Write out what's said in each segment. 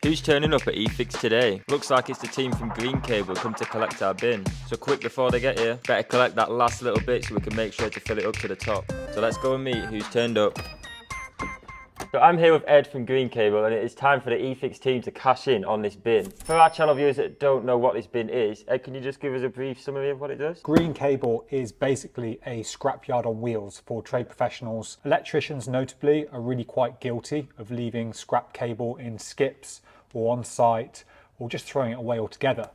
Who's turning up at eFIXX today? Looks like it's the team from Greencable come to collect our bin. So quick before they get here, better collect that last little bit so we can make sure to fill it up to the top. So let's go and meet who's turned up. So I'm here with Ed from Greencable, and it is time for the eFIXX team to cash in on this bin. For our channel viewers that don't know what this bin is, Ed, can you just give us a brief summary of what it does? Greencable is basically a scrapyard on wheels for trade professionals. Electricians notably are really quite guilty of leaving scrap cable in skips or on site or just throwing it away altogether.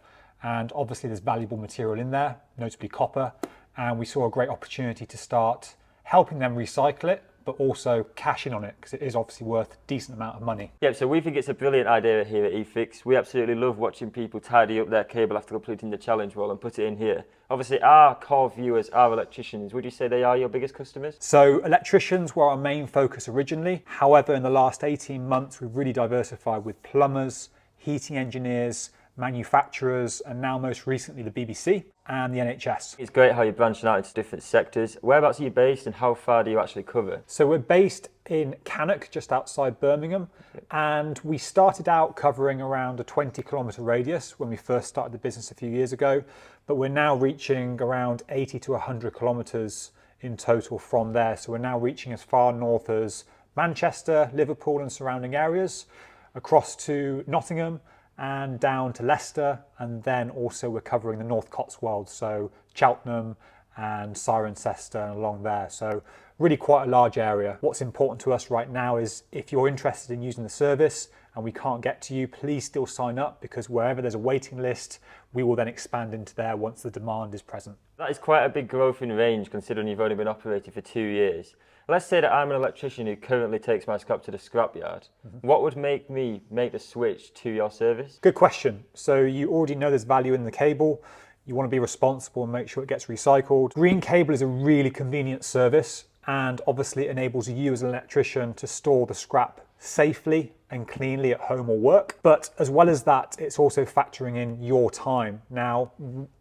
And obviously there's valuable material in there, notably copper, and we saw a great opportunity to start helping them recycle it, but also cash in on it because it is obviously worth a decent amount of money. Yeah, so we think it's a brilliant idea here at eFIXX. We absolutely love watching people tidy up their cable after completing the challenge roll and put it in here. Obviously our core viewers are electricians. Would you say they are your biggest customers? So electricians were our main focus originally. However, in the last 18 months, we've really diversified with plumbers, heating engineers, manufacturers, and now most recently the BBC and the NHS. It's great how you're branching out into different sectors. Whereabouts are you based and how far do you actually cover? So we're based in Cannock, just outside Birmingham, and we started out covering around a 20-kilometre radius when we first started the business a few years ago, but we're now reaching around 80 to 100 kilometres in total from there. So we're now reaching as far north as Manchester, Liverpool and surrounding areas, across to Nottingham, and down to Leicester, and then also we're covering the North Cotswolds, so Cheltenham and Cirencester and along there. So really quite a large area. What's important to us right now is if you're interested in using the service and we can't get to you, please still sign up, because wherever there's a waiting list, we will then expand into there once the demand is present. That is quite a big growth in range considering you've only been operating for 2 years. Let's say that I'm an electrician who currently takes my scrap to the scrapyard. What would make me make the switch to your service? Good question. So you already know there's value in the cable. You want to be responsible and make sure it gets recycled. Greencable is a really convenient service, and obviously it enables you as an electrician to store the scrap safely and cleanly at home or work. But as well as that, it's also factoring in your time. Now,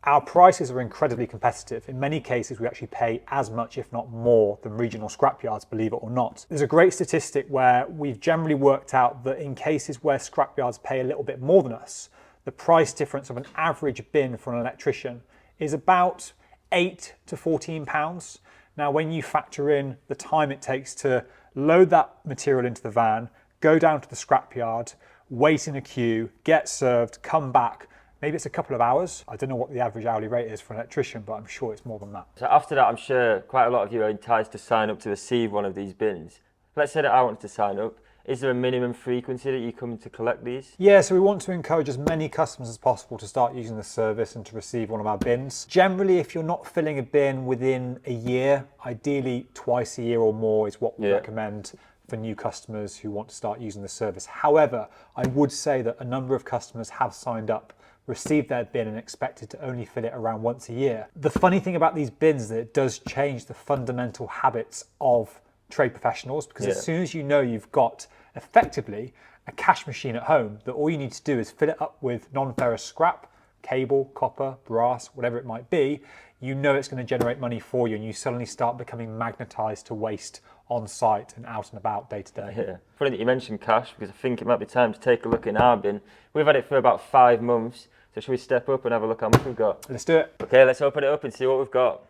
our prices are incredibly competitive. In many cases, we actually pay as much, if not more, than regional scrapyards, believe it or not. There's a great statistic where we've generally worked out that in cases where scrapyards pay a little bit more than us, the price difference of an average bin for an electrician is about 8 to 14 pounds. Now, when you factor in the time it takes to load that material into the van, go down to the scrapyard, wait in a queue, get served, come back, maybe it's a couple of hours. I don't know what the average hourly rate is for an electrician, but I'm sure it's more than that. So after that, I'm sure quite a lot of you are enticed to sign up to receive one of these bins. Let's say that I wanted to sign up. Is there a minimum frequency that you come to collect these? Yeah, so we want to encourage as many customers as possible to start using the service and to receive one of our bins. Generally, if you're not filling a bin within a year, ideally twice a year or more is what we recommend for new customers who want to start using the service. However, I would say that a number of customers have signed up, received their bin and expected to only fill it around once a year. The funny thing about these bins is that it does change the fundamental habits of trade professionals, because as soon as you know you've got effectively a cash machine at home, that all you need to do is fill it up with non-ferrous scrap, cable, copper, brass, whatever it might be, you know it's going to generate money for you, and you suddenly start becoming magnetized to waste on site and out and about day to day. Yeah. Funny that you mentioned cash, because I think it might be time to take a look in our bin. We've had it for about 5 months, so should we step up and have a look how much we've got? Let's do it. Okay, let's open it up and see what we've got.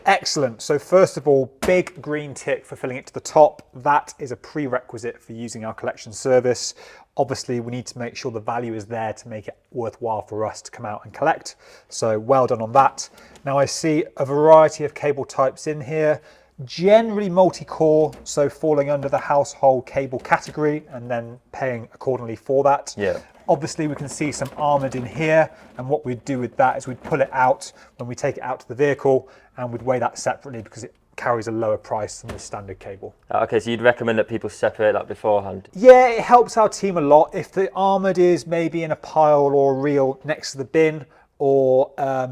Excellent. So first of all, big green tick for filling it to the top. That is a prerequisite for using our collection service. Obviously, we need to make sure the value is there to make it worthwhile for us to come out and collect. So well done on that. Now I see a variety of cable types in here, generally multi-core, so falling under the household cable category and then paying accordingly for that. Yeah. Obviously we can see some armoured in here, and what we'd do with that is we'd pull it out when we take it out to the vehicle, and we'd weigh that separately because it carries a lower price than the standard cable. Okay, so you'd recommend that people separate that beforehand? Yeah, it helps our team a lot. If the armoured is maybe in a pile or a reel next to the bin, or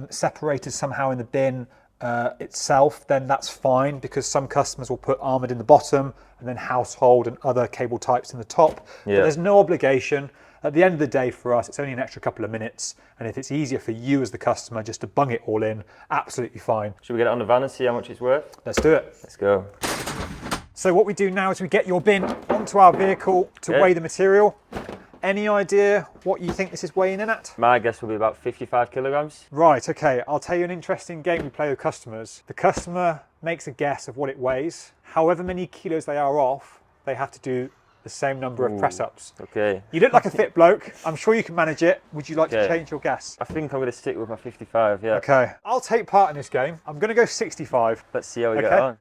separated somehow in the bin itself, then that's fine, because some customers will put armoured in the bottom and then household and other cable types in the top. But there's no obligation. At the end of the day, for us, it's only an extra couple of minutes, and if it's easier for you as the customer just to bung it all in, absolutely fine. Should we get it on the van and see how much it's worth? Let's do it. Let's go. So what we do now is we get your bin onto our vehicle to weigh the material. Any idea what you think this is weighing in at? My guess will be about 55 kilograms. Right, okay, I'll tell you an interesting game we play with customers. The customer makes a guess of what it weighs. However many kilos they are off, they have to do the same number of press-ups. Okay. You look like a fit bloke. I'm sure you can manage it. Would you like to Okay. change your guess? I think I'm going to stick with my 55, yeah. Okay, I'll take part in this game. I'm going to go 65. Let's see how we get Okay. on.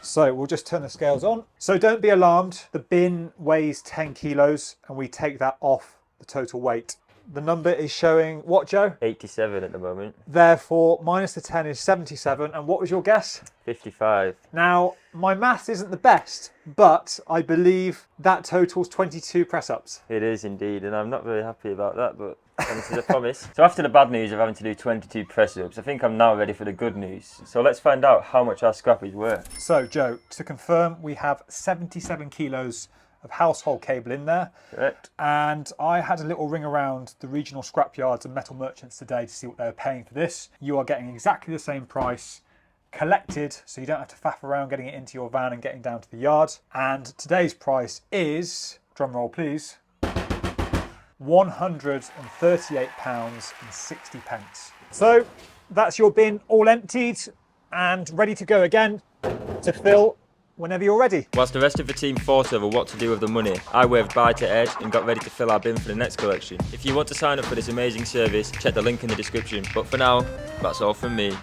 So we'll just turn the scales on. So don't be alarmed. The bin weighs 10 kilos and we take that off the total weight. The number is showing what, Joe? 87 at the moment. Therefore, minus the 10 is 77. And what was your guess? 55. Now, my maths isn't the best, but I believe that totals 22 press-ups. It is indeed, and I'm not very happy about that, but this is a promise. So after the bad news of having to do 22 press-ups, I think I'm now ready for the good news. So let's find out how much our scrap is worth. So, Joe, to confirm, we have 77 kilos of household cable in there. Correct. And I had a little ring around the regional scrapyards and metal merchants today to see what they were paying for this. You are getting exactly the same price collected, so you don't have to faff around getting it into your van and getting down to the yard. And today's price is, drum roll please, £138.60. So that's your bin all emptied and ready to go again to fill whenever you're ready. Whilst the rest of the team fought over what to do with the money, I waved bye to Ed and got ready to fill our bin for the next collection. If you want to sign up for this amazing service, check the link in the description. But for now, that's all from me.